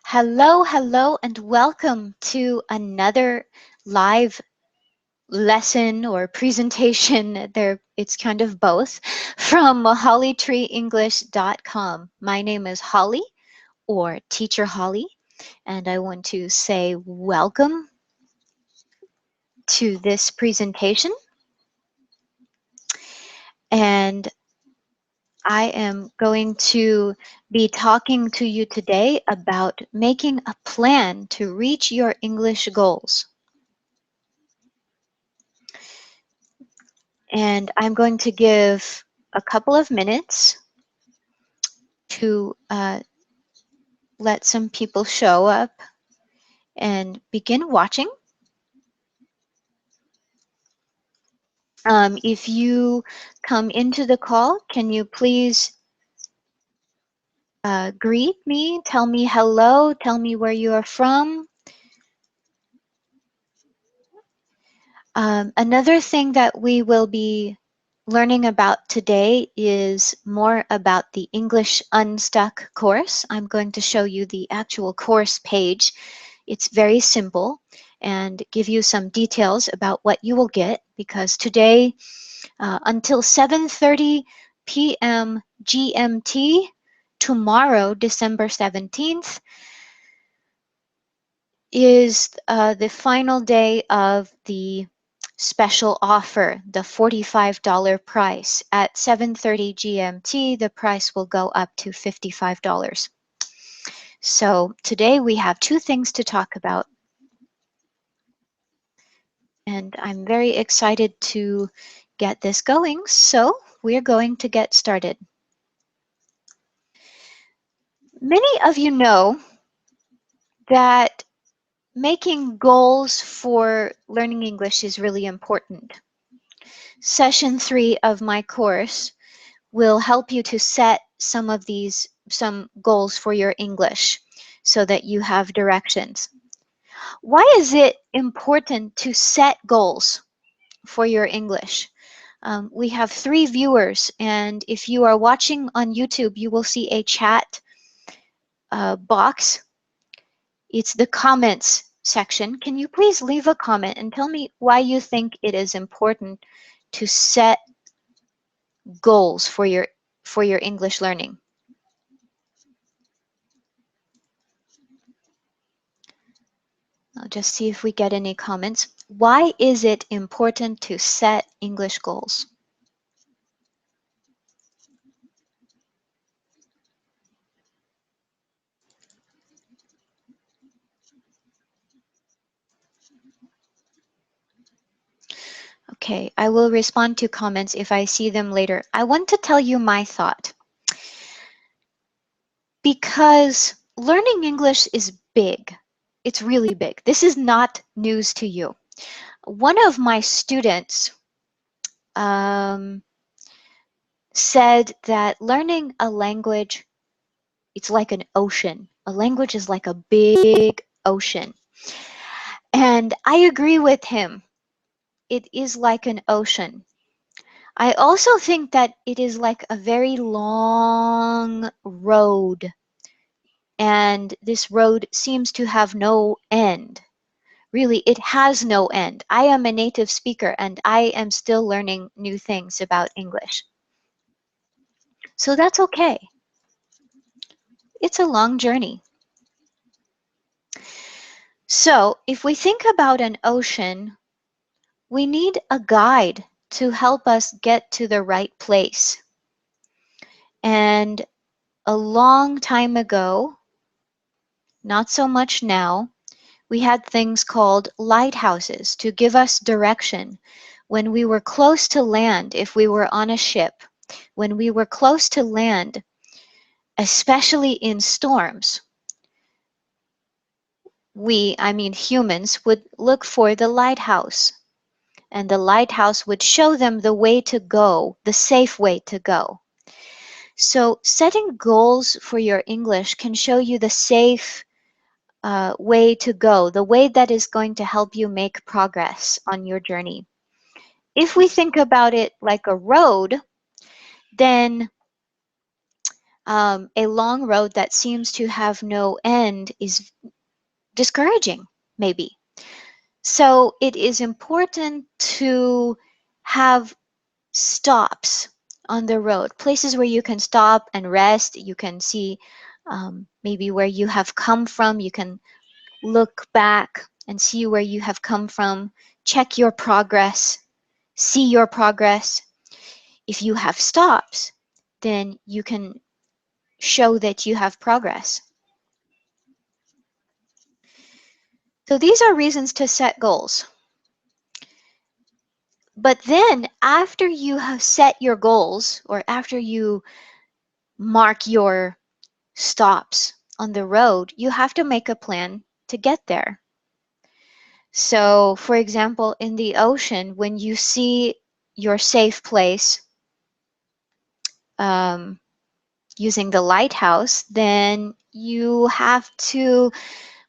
Hello, hello, and welcome to another live lesson or presentation. It's kind of both from hollytreeenglish.com. My name is Holly, or Teacher Holly, and I want to say welcome to this presentation. And I am going to be talking to you today about making a plan to reach your English goals. And I'm going to give a couple of minutes to let some people show up and begin watching. If you come into the call, can you please greet me, tell me hello, tell me where you are from. Another thing that we will be learning about today is more about the English Unstuck course. I'm going to show you the actual course page. It's very simple and give you some details about what you will get, because today until 7:30 p.m. GMT, tomorrow, December 17th, is the final day of the special offer, the $45 price. At 7:30 GMT, the price will go up to $55. So today we have two things to talk about, and I'm very excited to get this going. So we're going to get started. Many of you know that making goals for learning English is really important. Session 3 of my course will help you to set some goals for your English so that you have directions. Why is it important to set goals for your English? We have 3 viewers, and if you are watching on YouTube, you will see a chat box. It's the comments section. Can you please leave a comment and tell me why you think it is important to set goals for your English learning? I'll just see if we get any comments. Why is it important to set English goals? Okay, I will respond to comments if I see them later. I want to tell you my thought. Because learning English is big. It's really big. This is not news to you. One of my students said that learning a language, it's like an ocean. A language is like a big ocean. And I agree with him. It is like an ocean. I also think that it is like a very long road, and this road seems to have no end. Really, it has no end. I am a native speaker, and I am still learning new things about English. So that's okay. It's a long journey. So if we think about an ocean, we need a guide to help us get to the right place. And a long time ago, not so much now, we had things called lighthouses to give us direction when we were close to land, if we were on a ship. When we were close to land, especially in storms, humans, would look for the lighthouse. And the lighthouse would show them the way to go, the safe way to go. So setting goals for your English can show you the safe way to go, the way that is going to help you make progress on your journey. If we think about it like a road, then A long road that seems to have no end is discouraging, maybe. So it is important to have stops on the road, places where you can stop and rest. You can see maybe where you have come from. You can look back and see where you have come from, check your progress, see your progress. If you have stops, then you can show that you have progress. So these are reasons to set goals. But then after you have set your goals, or after you mark your stops on the road, you have to make a plan to get there. So, for example, in the ocean, when you see your safe place um, using the lighthouse, then you have to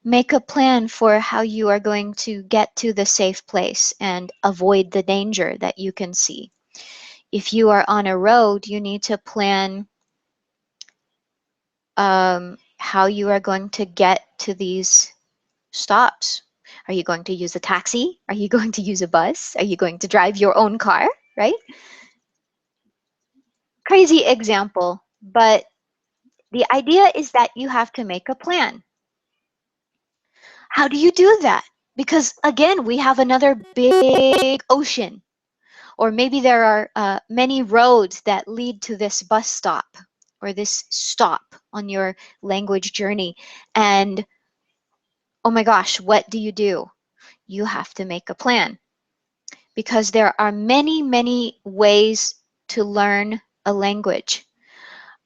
make a plan for how you are going to get to the safe place and avoid the danger that you can see. If you are on a road, you need to plan how you are going to get to these stops. Are you going to use a taxi? Are you going to use a bus? Are you going to drive your own car, right? Crazy example, but the idea is that you have to make a plan. How do you do that? Because again, we have another big ocean, or maybe there are many roads that lead to this bus stop or this stop on your language journey. And oh my gosh, what do? You have to make a plan, because there are many, many ways to learn a language.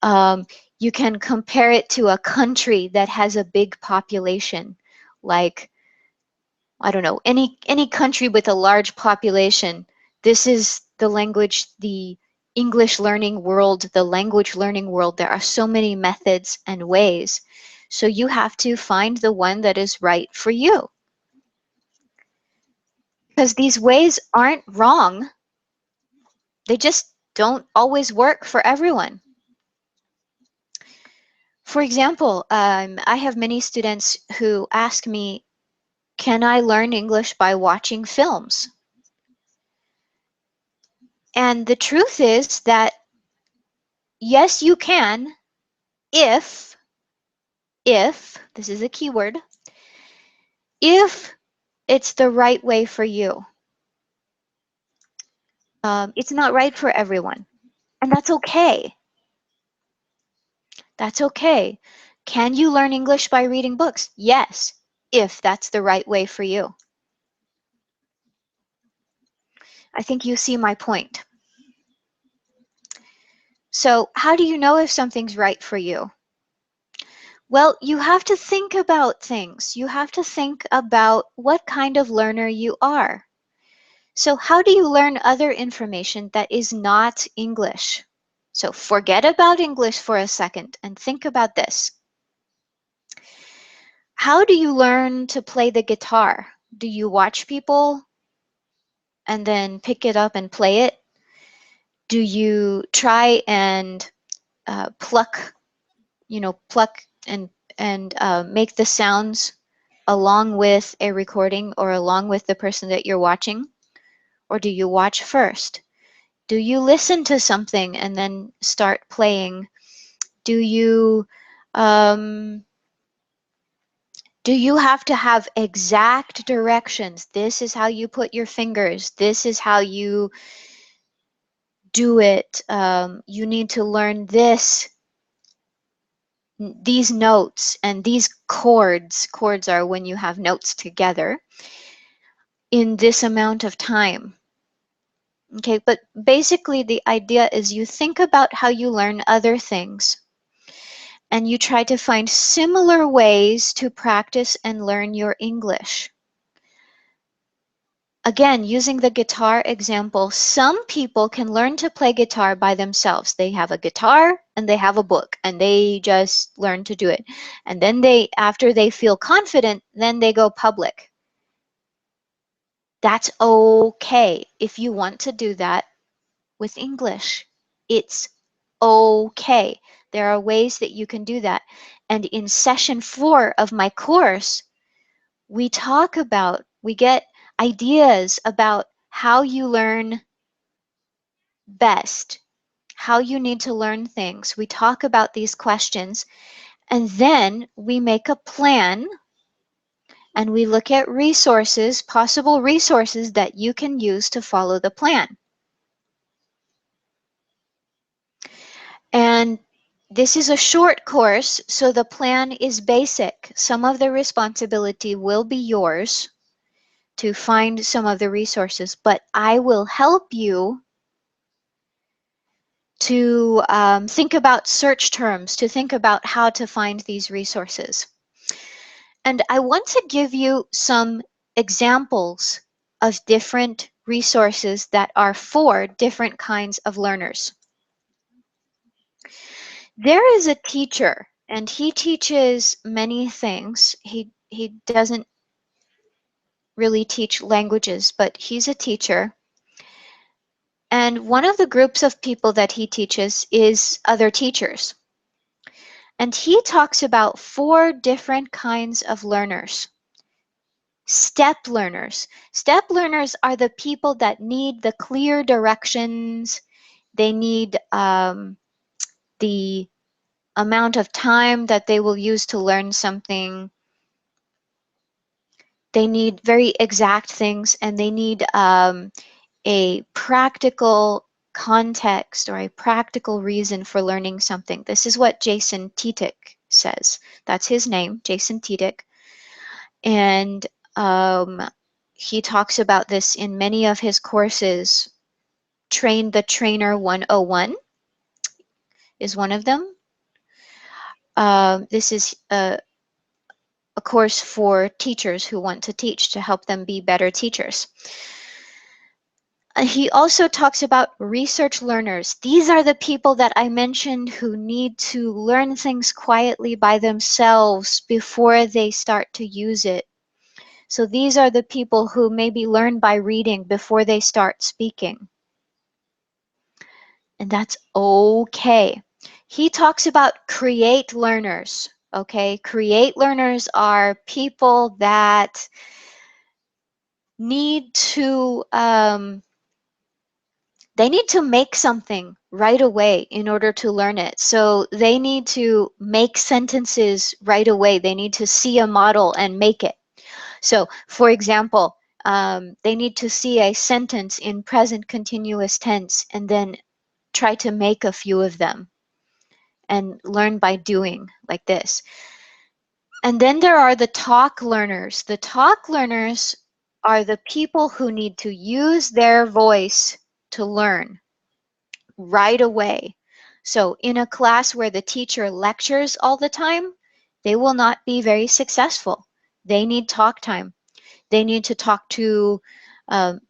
Um, you can compare it to a country that has a big population, like, I don't know, any country with a large population. This is the language, the English learning world, the language learning world. There are so many methods and ways. So you have to find the one that is right for you. Because these ways aren't wrong, they just don't always work for everyone. For example, I have many students who ask me, can I learn English by watching films? And the truth is that yes, you can, if, this is a keyword, if it's the right way for you. It's not right for everyone, and that's okay. That's okay. Can you learn English by reading books? Yes, if that's the right way for you. I think you see my point. So how do you know if something's right for you? Well, you have to think about things. You have to think about what kind of learner you are. So how do you learn other information that is not English? So forget about English for a second and think about this. How do you learn to play the guitar? Do you watch people and then pick it up and play it? Do you try and pluck and make the sounds along with a recording or along with the person that you're watching? Or do you watch first? Do you listen to something and then start playing? Do you um, do you have to have exact directions? This is how you put your fingers. This is how you do it. You need to learn these notes and these chords. Chords are when you have notes together in this amount of time. Okay, but basically the idea is you think about how you learn other things and you try to find similar ways to practice and learn your English. Again, using the guitar example, some people can learn to play guitar by themselves. They have a guitar and they have a book and they just learn to do it. And then after they feel confident, then they go public. That's okay if you want to do that with English. It's okay. There are ways that you can do that. And in session 4 of my course, we get ideas about how you learn best, how you need to learn things. We talk about these questions, and then we make a plan and we look at resources, possible resources that you can use to follow the plan. And this is a short course, so the plan is basic. Some of the responsibility will be yours to find some of the resources, but I will help you to think about search terms, to think about how to find these resources. And I want to give you some examples of different resources that are for different kinds of learners. There is a teacher, and he teaches many things. He doesn't really teach languages, but he's a teacher. And one of the groups of people that he teaches is other teachers. And he talks about 4 different kinds of learners. Step learners. Step learners are the people that need the clear directions. They need the amount of time that they will use to learn something. They need very exact things, and they need a practical context or a practical reason for learning something. This is what Jason Titik says. That's his name, Jason Titik. And he talks about this in many of his courses. Train the Trainer 101 is one of them. This is a course for teachers who want to teach to help them be better teachers. He also talks about research learners. These are the people that I mentioned who need to learn things quietly by themselves before they start to use it. So these are the people who maybe learn by reading before they start speaking. And that's okay. He talks about create learners. Okay, create learners are people that need to they need to make something right away in order to learn it. So they need to make sentences right away. They need to see a model and make it. So for example, they need to see a sentence in present continuous tense and then try to make a few of them and learn by doing like this. And then there are the talk learners. The talk learners are the people who need to use their voice to learn right away. So in a class where the teacher lectures all the time, they will not be very successful. They need talk time. They need to talk to,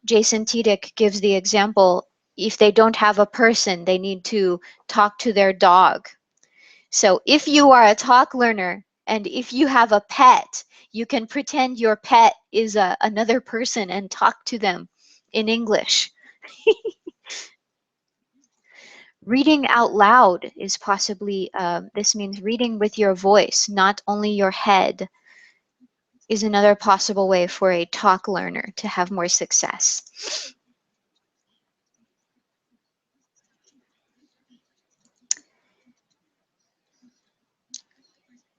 Jason Tidik gives the example, if they don't have a person, they need to talk to their dog. So if you are a talk learner and if you have a pet, you can pretend your pet is another person and talk to them in English. Reading out loud is possibly, this means reading with your voice, not only your head, is another possible way for a talk learner to have more success.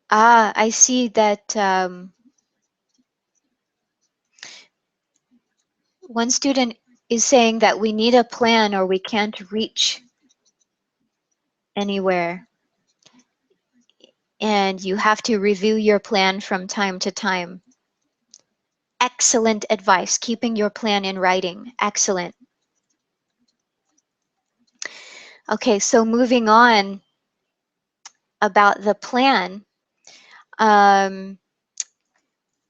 I see that one student is saying that we need a plan or we can't reach anywhere. And you have to review your plan from time to time. Excellent advice, keeping your plan in writing. Excellent. Okay, so moving on about the plan,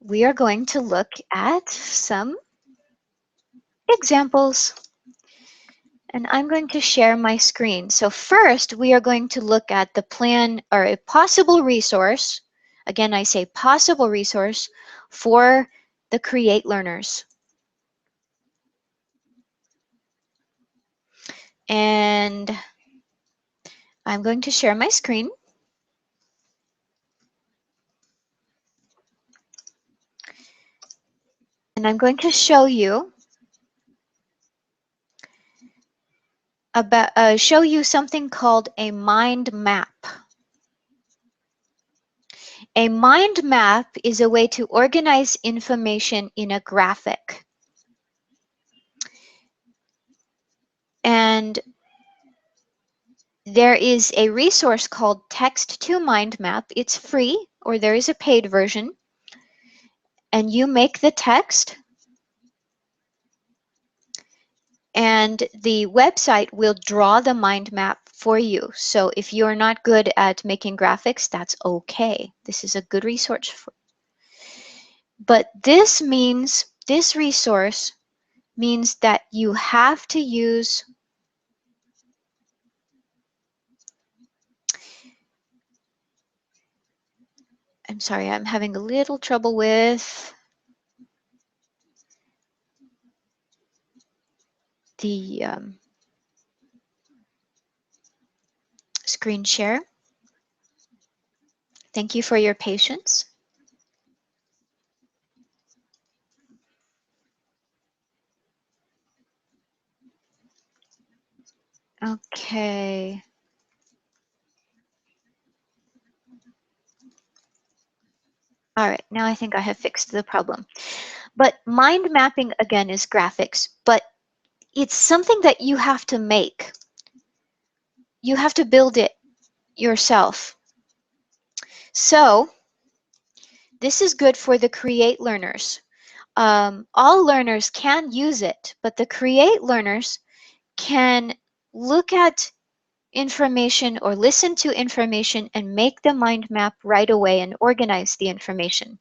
we are going to look at some examples. And I'm going to share my screen. So first, we are going to look at the plan or a possible resource. Again, I say possible resource for the Create learners. And I'm going to share my screen. And I'm going to show you something called a mind map. A mind map is a way to organize information in a graphic. And there is a resource called Text to Mind Map. It's free, or there is a paid version. And you make the text, and the website will draw the mind map for you. So if you're not good at making graphics, that's okay. This is a good resource. But this resource means that you have to use, I'm sorry, I'm having a little trouble with the screen share. Thank you for your patience. Okay. All right, now I think I have fixed the problem. But mind mapping, again, is graphics, but it's something that you have to make. You have to build it yourself. So this is good for the Create learners. All learners can use it, but the Create learners can look at information or listen to information and make the mind map right away and organize the information.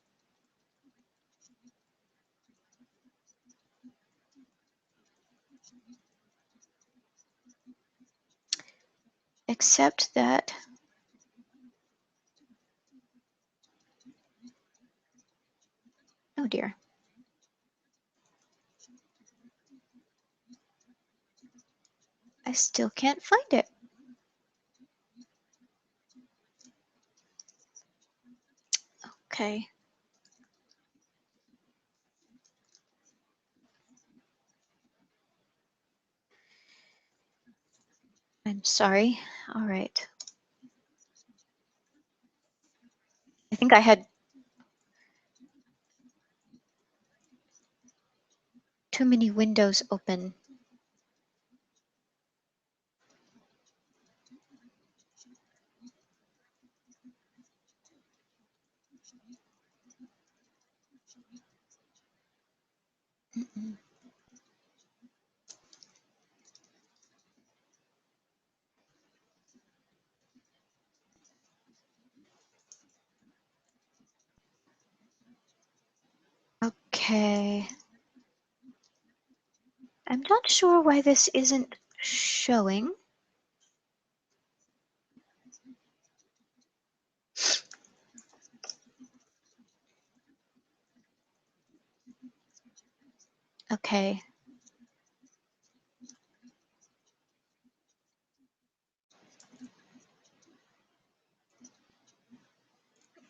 Except that, oh dear. I still can't find it. Okay. I'm sorry. All right. I think I had too many windows open. Mm-mm. Okay. I'm not sure why this isn't showing. Okay.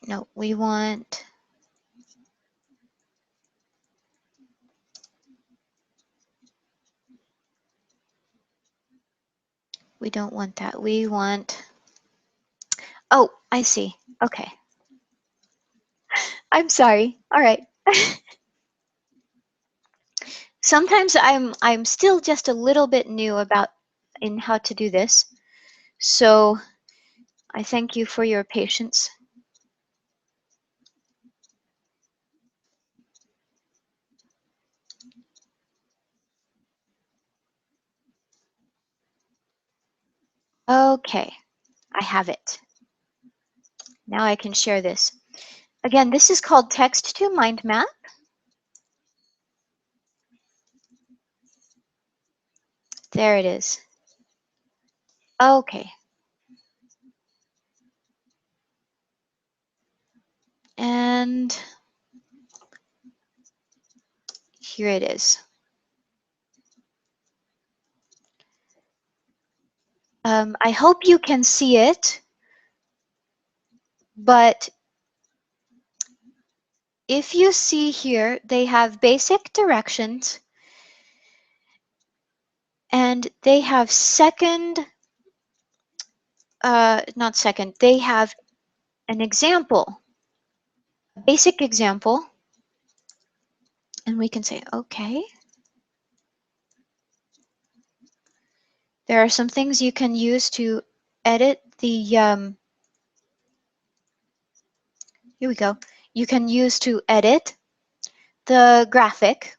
No, we don't want that. We want, oh, I see. Okay. I'm sorry. All right. Sometimes I'm still just a little bit new about in how to do this. So I thank you for your patience. Okay, I have it. Now I can share this. Again, this is called Text to Mind Map. There it is. Okay. And here it is. I hope you can see it, but if you see here, they have basic directions and they have not second, they have an example, a basic example, and we can say, okay. There are some things you can use to edit the, here we go. You can use to edit the graphic,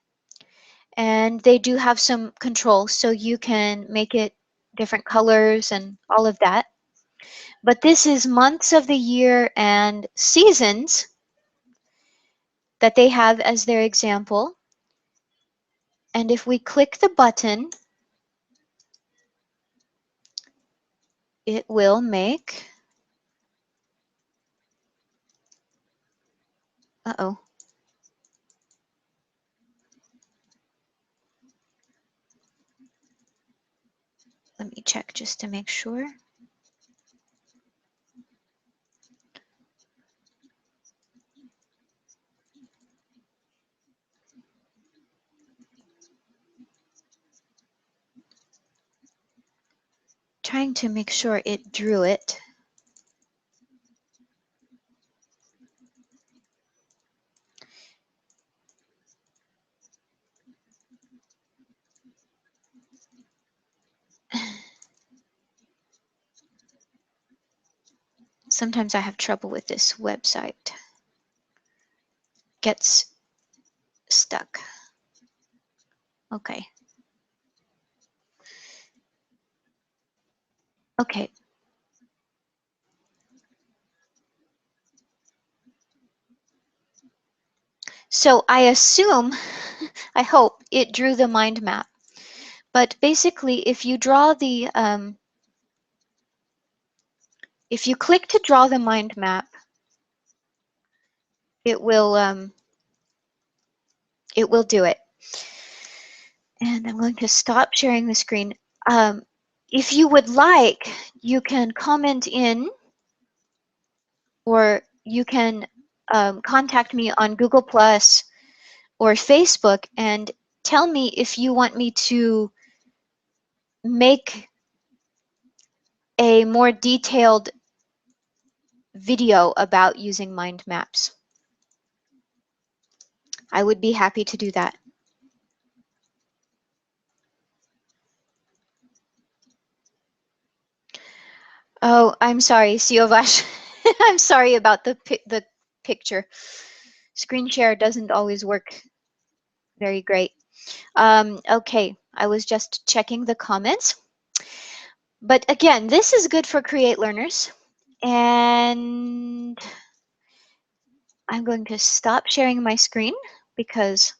and they do have some controls, so you can make it different colors and all of that. But this is months of the year and seasons that they have as their example. And if we click the button, it will make, uh-oh. Let me check just to make sure. Trying to make sure it drew it. Sometimes I have trouble with this website. Gets stuck. Okay. Okay. So I assume, I hope it drew the mind map. But basically, if you draw the, if you click to draw the mind map, it will do it. And I'm going to stop sharing the screen. If you would like, you can comment in, or you can contact me on Google Plus or Facebook and tell me if you want me to make a more detailed video about using mind maps. I would be happy to do that. Oh, I'm sorry, Siovash. I'm sorry about the picture. Screen share doesn't always work very great. Okay, I was just checking the comments. But again, this is good for Create Learners. And I'm going to stop sharing my screen because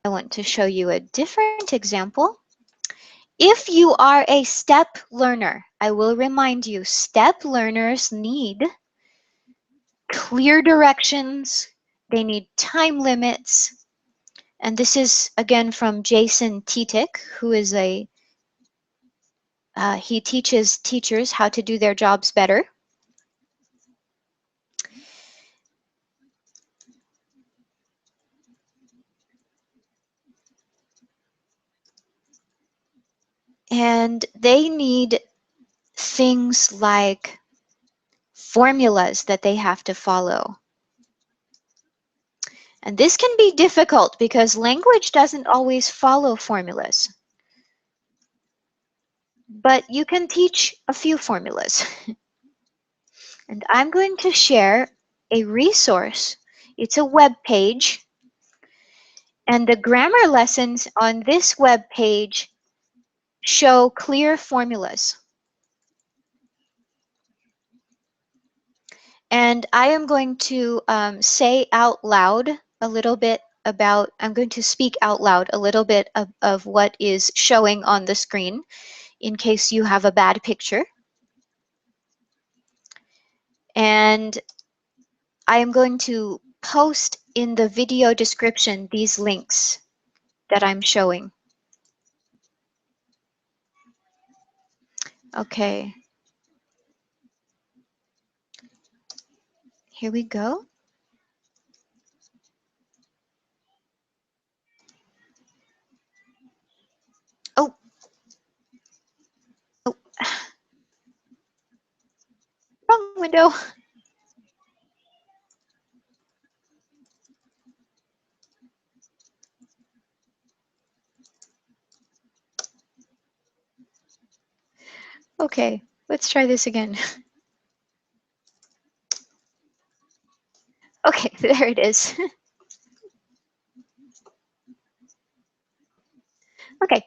I want to show you a different example. If you are a STEP learner, I will remind you, STEP learners need clear directions, they need time limits, and this is again from Jason Titik, who is he teaches teachers how to do their jobs better. And they need things like formulas that they have to follow. And this can be difficult because language doesn't always follow formulas. But you can teach a few formulas. And I'm going to share a resource. It's a web page. And the grammar lessons on this web page show clear formulas. And I am going to say out loud a little bit about, I'm going to speak out loud a little bit of what is showing on the screen in case you have a bad picture. And I am going to post in the video description these links that I'm showing. Okay, here we go. Oh, oh, wrong window. Okay, let's try this again. Okay, there it is. Okay,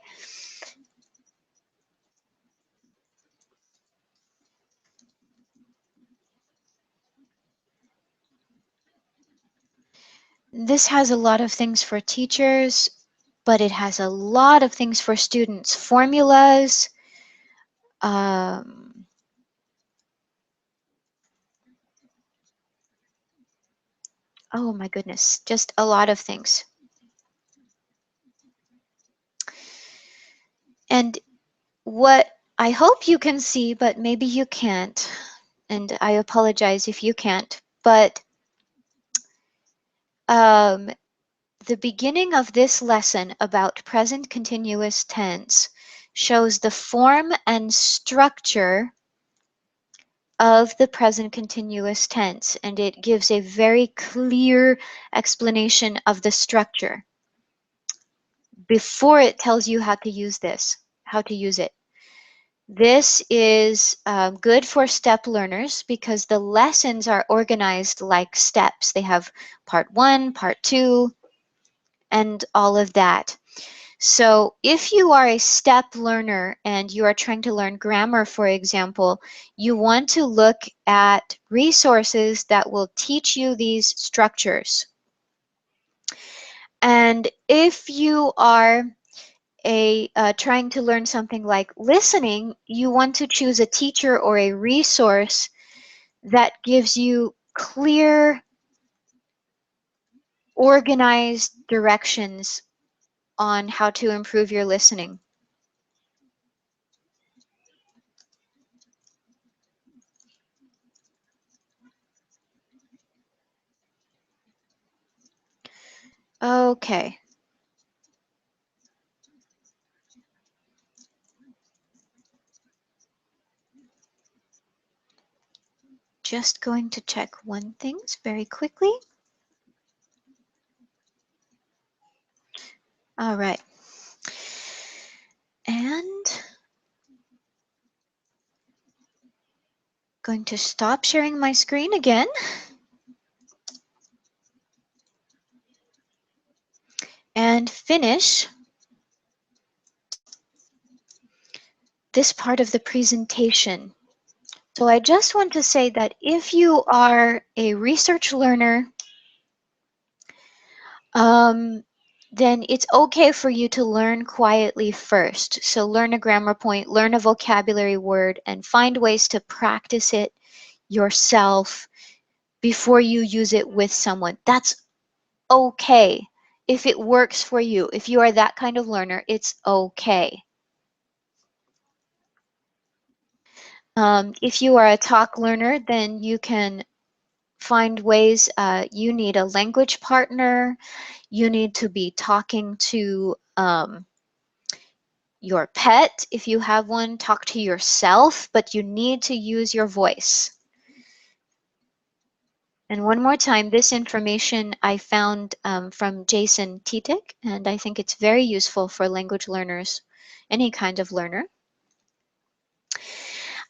this has a lot of things for teachers, but it has a lot of things for students. Formulas, um, oh my goodness, just a lot of things. And what I hope you can see, but maybe you can't, and I apologize if you can't, but um, the beginning of this lesson about present continuous tense shows the form and structure of the present continuous tense, and it gives a very clear explanation of the structure before it tells you how to use this, how to use it. This is good for step learners because the lessons are organized like steps. They have part 1, part 2, and all of that. So if you are a step learner and you are trying to learn grammar, for example, you want to look at resources that will teach you these structures. And if you are trying to learn something like listening, you want to choose a teacher or a resource that gives you clear, organized directions on how to improve your listening. Okay, just going to check one thing very quickly. All right. And going to stop sharing my screen again. And finish this part of the presentation. So I just want to say that if you are a research learner, then it's okay for you to learn quietly first. So learn a grammar point, learn a vocabulary word, and find ways to practice it yourself before you use it with someone. That's okay. If it works for you, if you are that kind of learner, it's okay. If you are a talk learner, then you can find ways. You need a language partner. You need to be talking to your pet. If you have one, talk to yourself, but you need to use your voice. And one more time, this information I found from Jason Titik, and I think it's very useful for language learners, any kind of learner.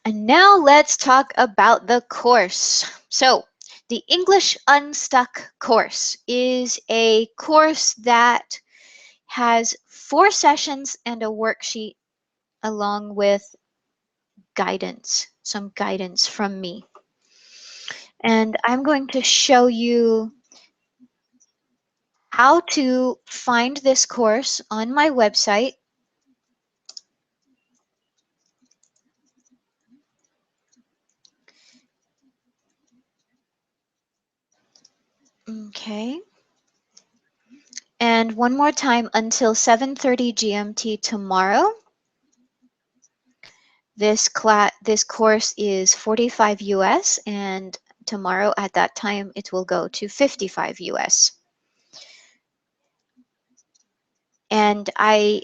And now let's talk about the course. So the English Unstuck course is a course that has 4 sessions and a worksheet along with guidance, some guidance from me. And I'm going to show you how to find this course on my website. Okay. And one more time until 7:30 GMT tomorrow. This course is 45 US, and tomorrow at that time it will go to 55 US. And I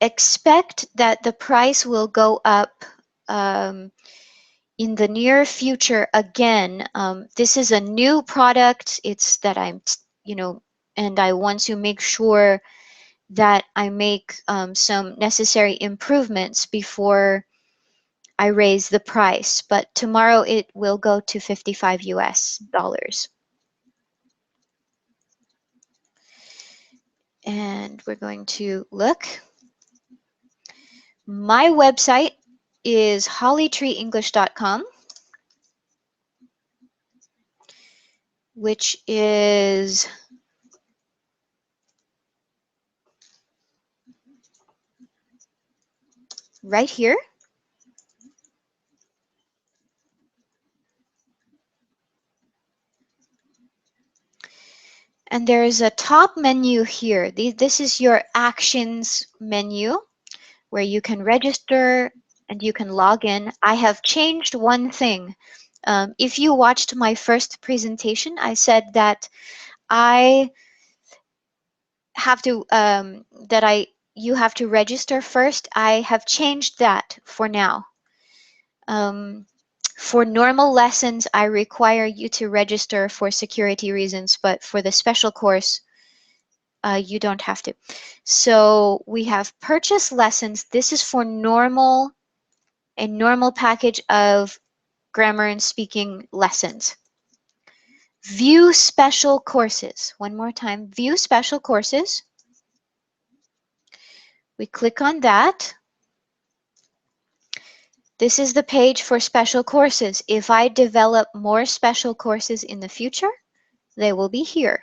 expect that the price will go up in the near future again. This is a new product. It's that and I want to make sure that I make some necessary improvements before I raise the price. But tomorrow it will go to 55 US dollars. And we're going to look. My website is hollytreeenglish.com, which is right here. And there is a top menu here. This is your actions menu where you can register and you can log in. I have changed one thing. If you watched my first presentation, I said that I have to you have to register first. I have changed that for now. For normal lessons, I require you to register for security reasons, but for the special course, you don't have to. So we have purchase lessons. This is for a normal package of grammar and speaking lessons. View special courses. One more time, view special courses. We click on that. This is the page for special courses. If I develop more special courses in the future, they will be here.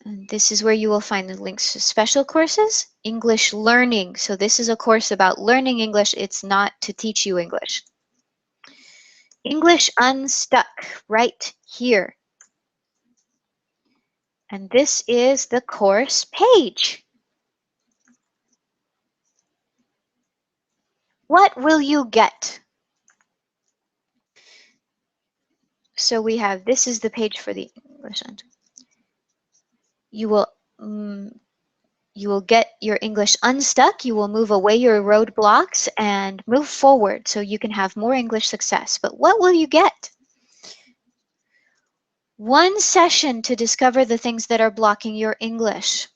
And this is where you will find the links to special courses, English learning. So this is a course about learning English. It's not to teach you English. English Unstuck right here. And this is the course page. What will you get? So we have, this is the page for the English Unstuck. You will get your English unstuck. You will move away your roadblocks and move forward so you can have more English success. But what will you get? One session to discover the things that are blocking your English.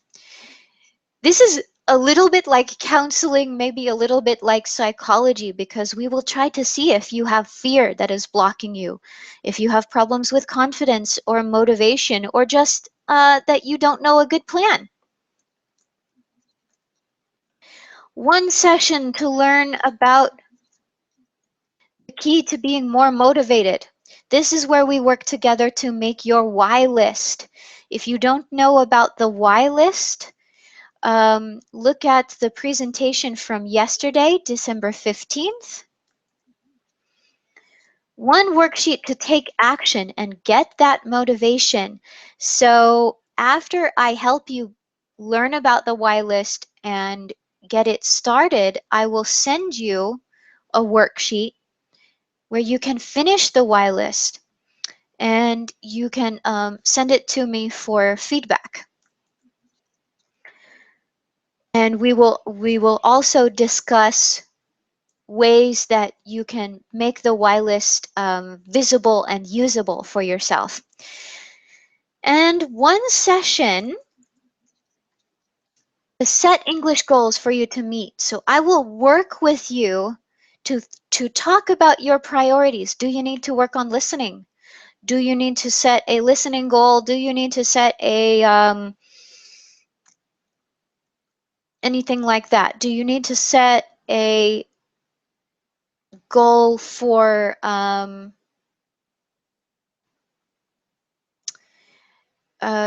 This is a little bit like counseling, maybe a little bit like psychology, because we will try to see if you have fear that is blocking you, if you have problems with confidence or motivation, or just that you don't know a good plan. One session to learn about the key to being more motivated. This is where we work together to make your why list. If you don't know about the why list, look at the presentation from yesterday, December 15th. One worksheet to take action and get that motivation. So after I help you learn about the why list and get it started, I will send you a worksheet where you can finish the why list and you can send it to me for feedback. And we will also discuss ways that you can make the why list visible and usable for yourself. And one session to set English goals for you to meet. So I will work with you to talk about your priorities. Do you need to work on listening? Do you need to set a listening goal? Do you need to set a anything like that? Do you need to set a goal for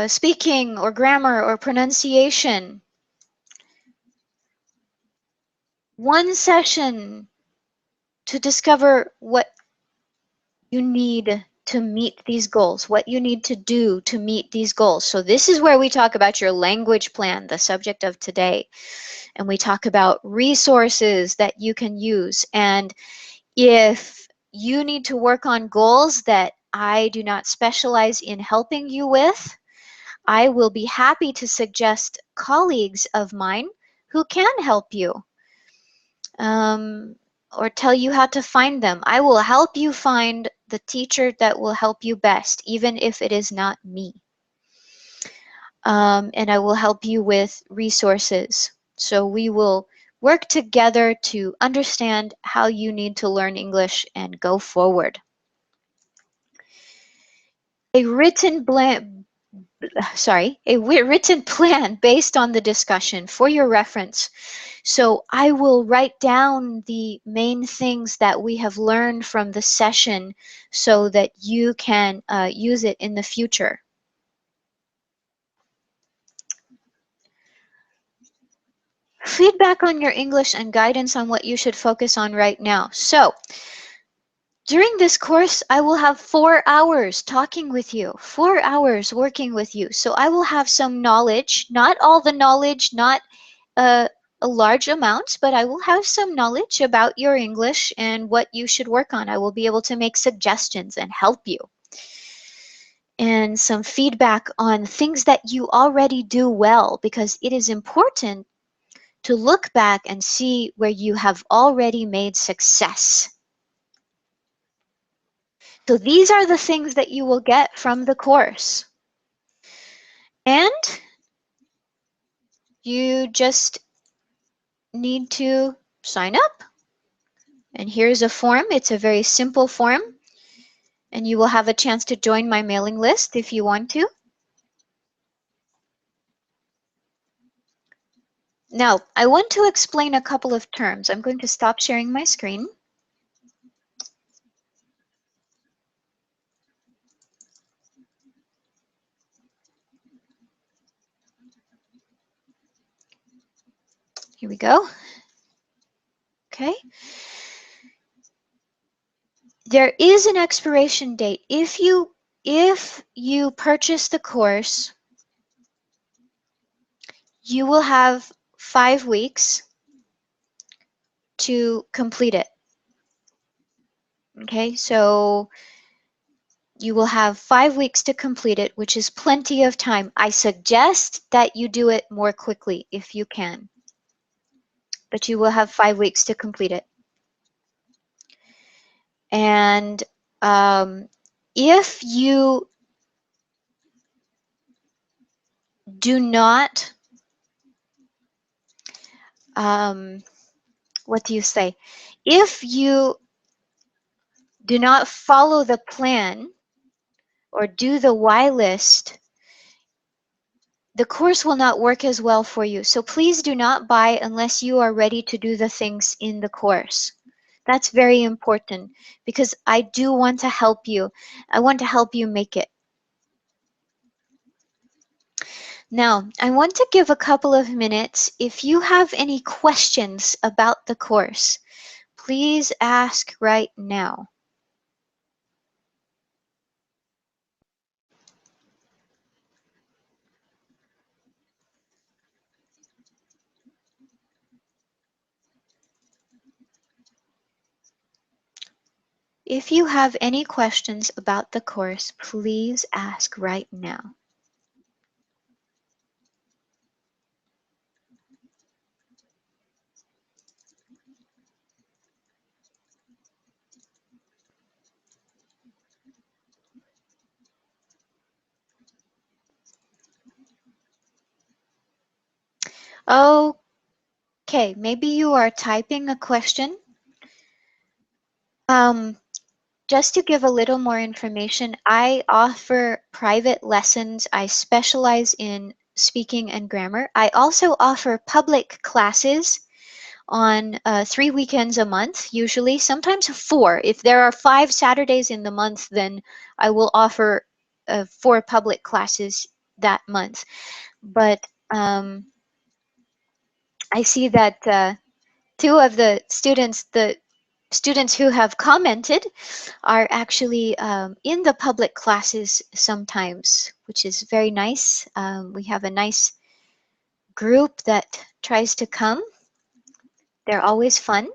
speaking or grammar or pronunciation? One session to discover what you need to meet these goals, what you need to do to meet these goals. So this is where we talk about your language plan, the subject of today. And we talk about resources that you can use. And if you need to work on goals that I do not specialize in helping you with, I will be happy to suggest colleagues of mine who can help you, um, or tell you how to find them. I will help you find the teacher that will help you best, even if it is not me. And I will help you with resources. So we will work together to understand how you need to learn English and go forward. A written plan, written plan based on the discussion for your reference. So I will write down the main things that we have learned from the session so that you can use it in the future. Feedback on your English and guidance on what you should focus on right now. So during this course, I will have 4 hours talking with you, 4 hours working with you. So I will have some knowledge, not all the knowledge, not a large amount, but I will have some knowledge about your English and what you should work on. I will be able to make suggestions and help you. And some feedback on things that you already do well, because it is important to look back and see where you have already made success. So these are the things that you will get from the course. And you just need to sign up. And here's a form. It's a very simple form. And you will have a chance to join my mailing list if you want to. Now, I want to explain a couple of terms. I'm going to stop sharing my screen. Here we go. Okay. There is an expiration date. If you purchase the course, you will have 5 weeks to complete it. Okay, so you will have 5 weeks to complete it, which is plenty of time. I suggest that you do it more quickly if you can, but you will have 5 weeks to complete it. And if you do not, what do you say? If you do not follow the plan or do the why list, the course will not work as well for you. So please do not buy unless you are ready to do the things in the course. That's very important because I do want to help you. I want to help you make it. Now, I want to give a couple of minutes. If you have any questions about the course, please ask right now. If you have any questions about the course, please ask right now. Okay, maybe you are typing a question. Just to give a little more information, I offer private lessons. I specialize in speaking and grammar. I also offer public classes on 3 weekends a month, usually, sometimes 4. If there are 5 Saturdays in the month, then I will offer 4 public classes that month. But I see that 2 of the students, students who have commented are actually in the public classes sometimes, which is very nice. We have a nice group that tries to come. They're always fun.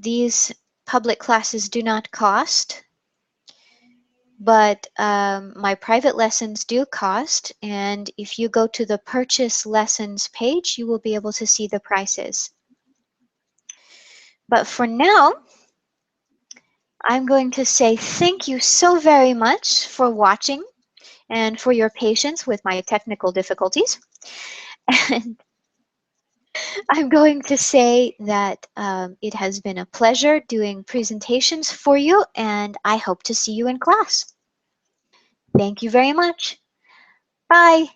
These public classes do not cost, but my private lessons do cost. And if you go to the purchase lessons page, you will be able to see the prices. But for now, I'm going to say thank you so very much for watching and for your patience with my technical difficulties. And I'm going to say that it has been a pleasure doing presentations for you, and I hope to see you in class. Thank you very much. Bye.